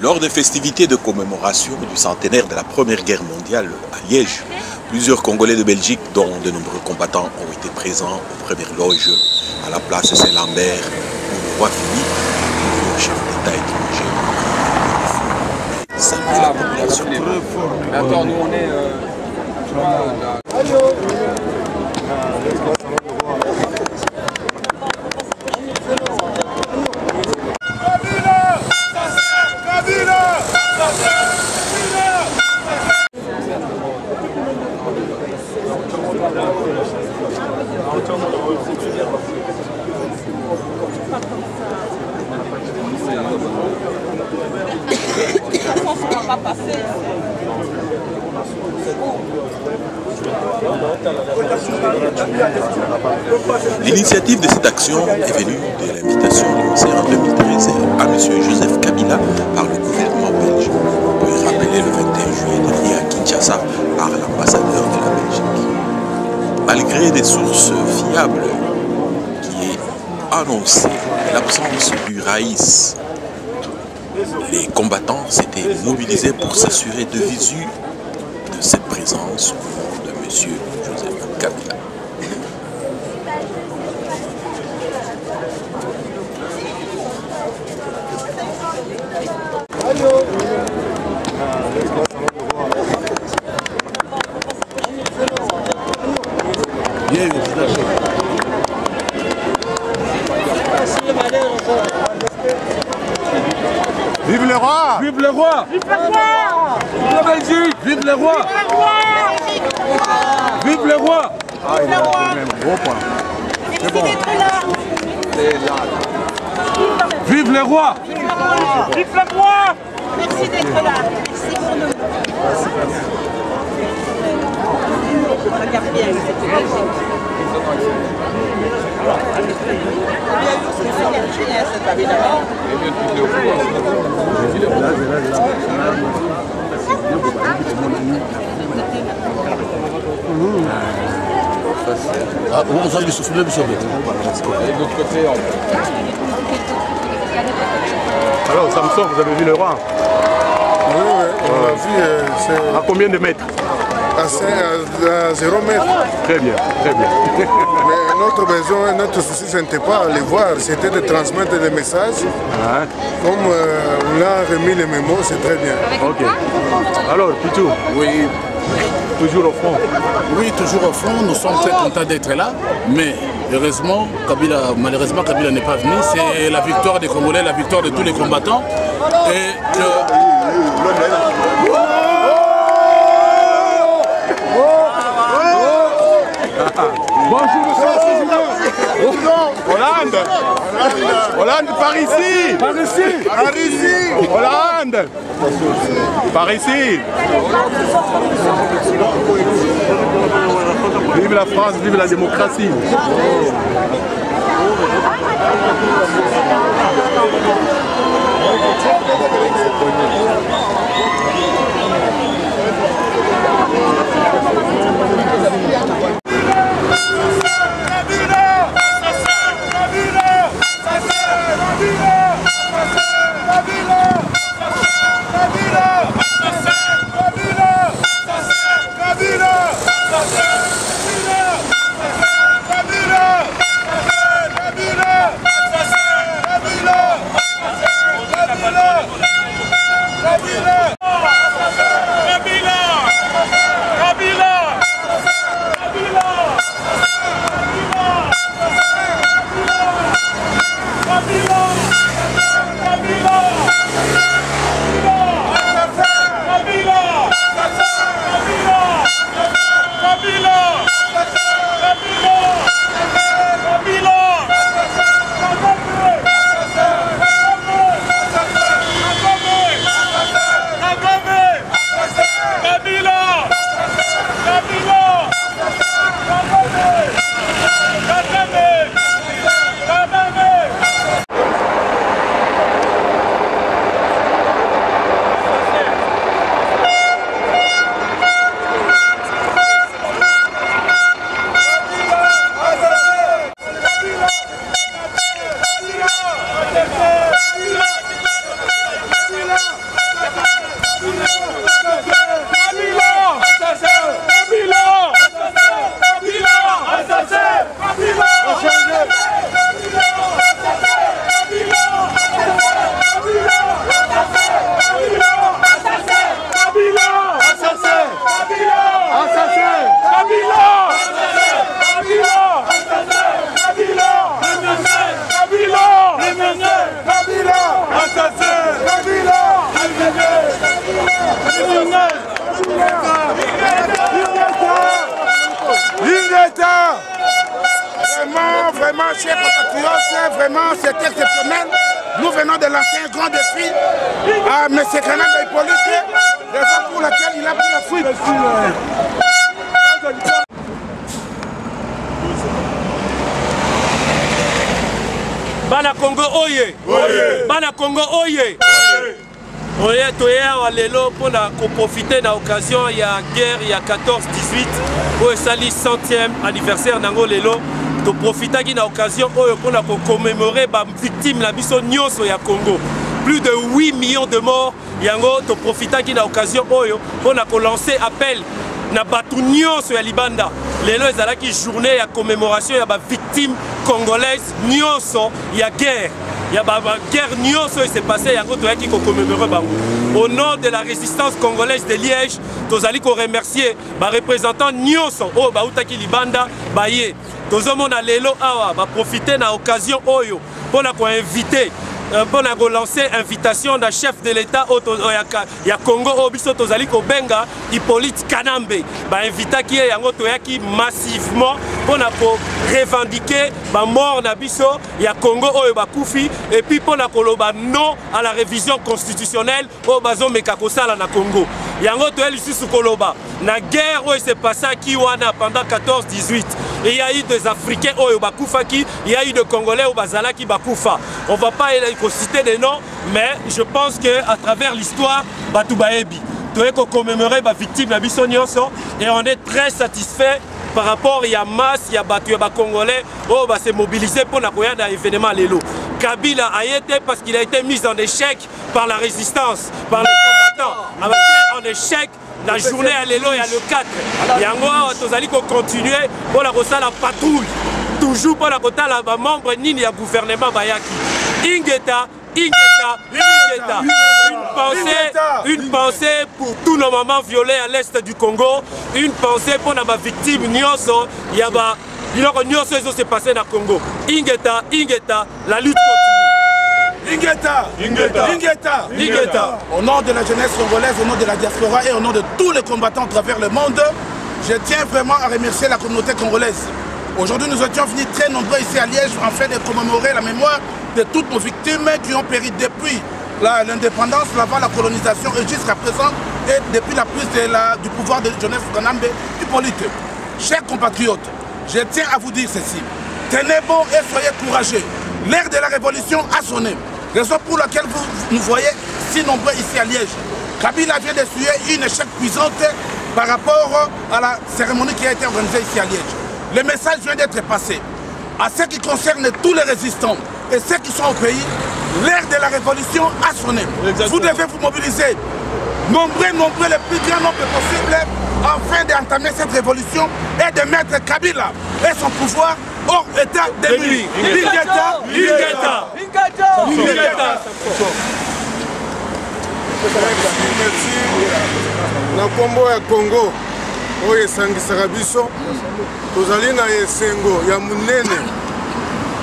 Lors des festivités de commémoration du centenaire de la Première Guerre mondiale à Liège, plusieurs Congolais de Belgique, dont de nombreux combattants, ont été présents aux premières loges à la place Saint-Lambert, où le roi Philippe, le chef d'État étranger, saluer la population. Attends, nous on est... L'initiative de cette action est venue de l'invitation lancée en 2013 à M. Joseph Kabila par le gouvernement belge, puis rappelé le 21 juillet dernier à Kinshasa par l'ambassadeur de la Belgique. Malgré des sources fiables qui aient annoncé l'absence du Raïs, les combattants s'étaient mobilisés pour s'assurer de visu de cette présence au nom de M. Joseph Kabila. Vive le roi! Vive le roi! Vive le roi! Vive la Belgique! Vive le roi! Vive le roi! Ah, il a même gros point. Merci d'être là! Vive le roi! Vive le roi! Merci d'être là! Merci pour nous! Regarde bien, Ah, vous avez soufflé le bishop. Alors, Samson, vous avez vu le roi? Oui, on l'a vu. À combien de mètres? À 0 mètre. Très bien, très bien. Mais notre besoin, notre souci, ce n'était pas les voir, c'était de transmettre des messages. Hein? Comme on a remis les mémos, c'est très bien. Ok. Alors, Pitou? Oui. Toujours au front? Oui, toujours au front. Nous sommes très contents d'être là. Mais malheureusement, Kabila n'est pas venu. C'est la victoire des Congolais, la victoire de tous les combattants. Et que... Bonjour, monsieur le président. Hollande. Hollande, par ici. Par ici. Par ici. Hollande. Par ici. Vive la France, vive la démocratie. vraiment, c'est exceptionnel. Nous venons de lancer un grand défi à M. Kanambe Hippolyte, raison pour laquelle il a pris la fuite. Bana Congo oye! Bana Congo oye! Oye, toye wa lelo pour profiter de l'occasion, il y a guerre, il y a 14-18, où c'est le 100e anniversaire d'Ango lelo. To profiter de l'occasion pour commémorer les victimes la biso nyonso ya Congo. Plus de 8 millions de morts, yango to profiter de l'occasion pour lancer appel na batu nyonso ya Libanda. Lelo ezalaki journée ya commémoration ya ba victimes congolaises nyonso ya guerre. Il y a une guerre nyonso qui s'est passée qui commémorer bango. Au nom de la résistance congolaise de Liège, nous allons remercier les représentants nyonso oh bautaki Libanda baye. Nous allons lelo awa ba profiter de l'occasion oyo pour inviter pour lancer invitation d'un chef de l'État ya Congo obiso tozali ko benga Hippolyte Kanambe ba invita ki yango toyaki massivement pour revendiquer ba mort na biso ya Congo oyo bakufi et puis pour koloba non à la révision constitutionnelle o bazo meka kosala na Congo yango toyeli susu koloba na guerre où s'est passé à Kiwana pendant 14-18 et il y a eu des Africains oyo bakufa qui il y a eu des Congolais au bazala qui bakufa. On va pas citer des noms, mais je pense que à travers l'histoire, Batoubaebi, tu es commémorer les victimes de biso nyonso et on est très satisfait par rapport à masse, il y a battu les Congolais, oh bah c'est mobilisé pour la un événement lelo. Kabila a été parce qu'il a été mis en échec par la résistance, par les combattants. En échec. La journée à l'élo et à le 4. Yango, nous allons continuer pour la patrouille. Toujours pour la membre ni du gouvernement Bayaki. Ingeta. Une pensée pour tous nos mamans violées à l'est du Congo. Une pensée pour nos victimes nyonso. Yaba, nyonso s'est passé dans le Congo. Ingeta, la lutte continue. Ingeta. Au nom de la jeunesse congolaise, au nom de la diaspora et au nom de tous les combattants à travers le monde, je tiens vraiment à remercier la communauté congolaise. Aujourd'hui, nous étions venus très nombreux ici à Liège afin de commémorer la mémoire de toutes nos victimes qui ont péri depuis l'indépendance, avant la colonisation et jusqu'à présent, et depuis la prise du pouvoir de Joseph Kanambe Hippolyte. Chers compatriotes, je tiens à vous dire ceci. Tenez bon et soyez courageux. L'ère de la révolution a sonné. Raison pour laquelle vous nous voyez si nombreux ici à Liège. Kabila vient d'essuyer une échec cuisante par rapport à la cérémonie qui a été organisée ici à Liège. Le message vient d'être passé. À ce qui concerne tous les résistants et ceux qui sont au pays, l'ère de la révolution a sonné. Exactement. Vous devez vous mobiliser. Nombreux, le plus grand nombre possible afin d'entamer cette révolution et de mettre Kabila et son pouvoir hors état de nuit. Ingeta. Na kombo ya Congo oyo esangisaka biso tozali na esengo ya munene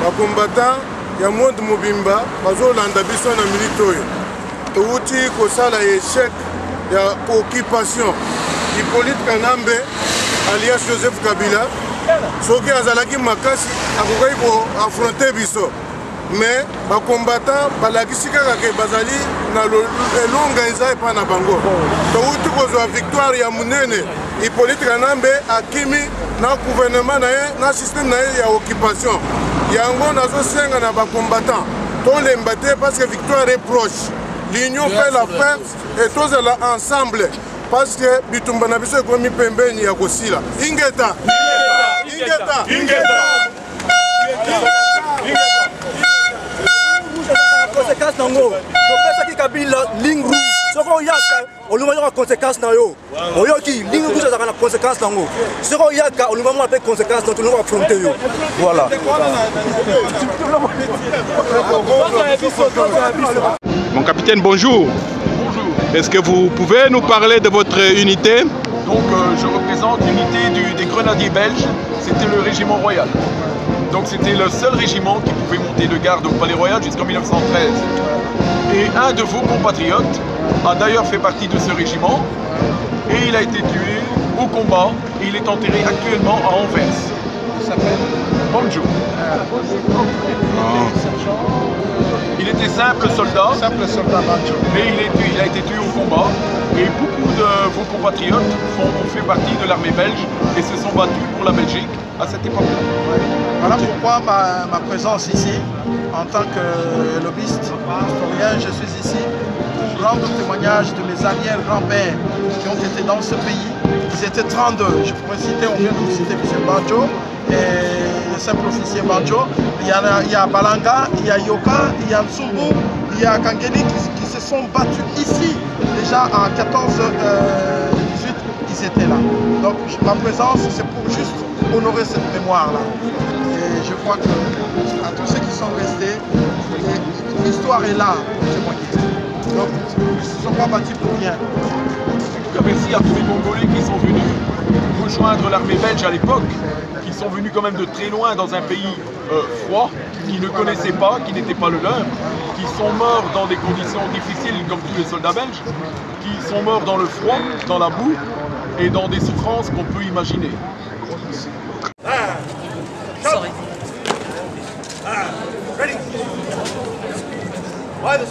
bakombata ya monde mobimba bazolanda biso na minute oyo touti kosala échec ya occupation Hippolyte Kanambe alias Joseph Kabila soki azalaki makasi akokaki koaffronte biso mais bakombata balakisi kaka ke bazali na elonga eza epa na bango touti kozwa victoire ya munene Hippolyte Kanambe akimi na gouvernement na ye na système na ye ya occupation yango nazosenga na bakombatan tolemba te parce que victoire est proche l'union fait la force et tozala ensemble parce que bitumba na biso ekomi pembeni ya kosila ingeta conséquence nango topesaki Kabila ligne rouge soki oyaka oluma yoka conséquence na yo oyoki ligne rouge ezalaka na conséquence nango soki oyaka oluma mwa mpe conséquence na tolingo affronte yo voilà. Mon capitaine, bonjour. Est-ce que vous pouvez nous parler de votre unité? Donc je représente l'unité des grenadiers belges, c'était le régiment royal. Donc c'était le seul régiment qui pouvait monter de garde au Palais Royal jusqu'en 1913. Et un de vos compatriotes a d'ailleurs fait partie de ce régiment et il a été tué au combat et il est enterré actuellement à Anvers. qui s'appelle Banjo. Il était simple soldat. Simple soldat Banjo. Mais il a été tué au combat. Et beaucoup de vos compatriotes ont fait partie de l'armée belge et se sont battus pour la Belgique à cette époque-là. Voilà pourquoi ma présence ici, en tant que lobbyiste, historien, je suis ici pour rendre témoignage de mes arrière-grands-pères qui ont été dans ce pays. Ils étaient 32. Je pourrais citer, on vient de citer M. Banjo et le simple officier Banjo. Il y a Balanga, il y a Yoka, il y a Ntsumbu, il y a Kangeni qui se sont battus ici. Déjà en 14-18, ils étaient là. Donc ma présence, c'est pour juste honorer cette mémoire-là. Et je crois que à tous ceux qui sont restés, l'histoire est là pour témoigner. Donc ils ne se sont pas battus pour rien. Merci à tous les Congolais qui sont venus rejoindre l'armée belge à l'époque, qui sont venus quand même de très loin dans un pays froid, qui ne connaissaient pas, qui n'était pas le leur, qui sont morts dans des conditions difficiles comme tous les soldats belges, qui sont morts dans le froid, dans la boue et dans des souffrances qu'on peut imaginer. Sorry. Ready? Why this?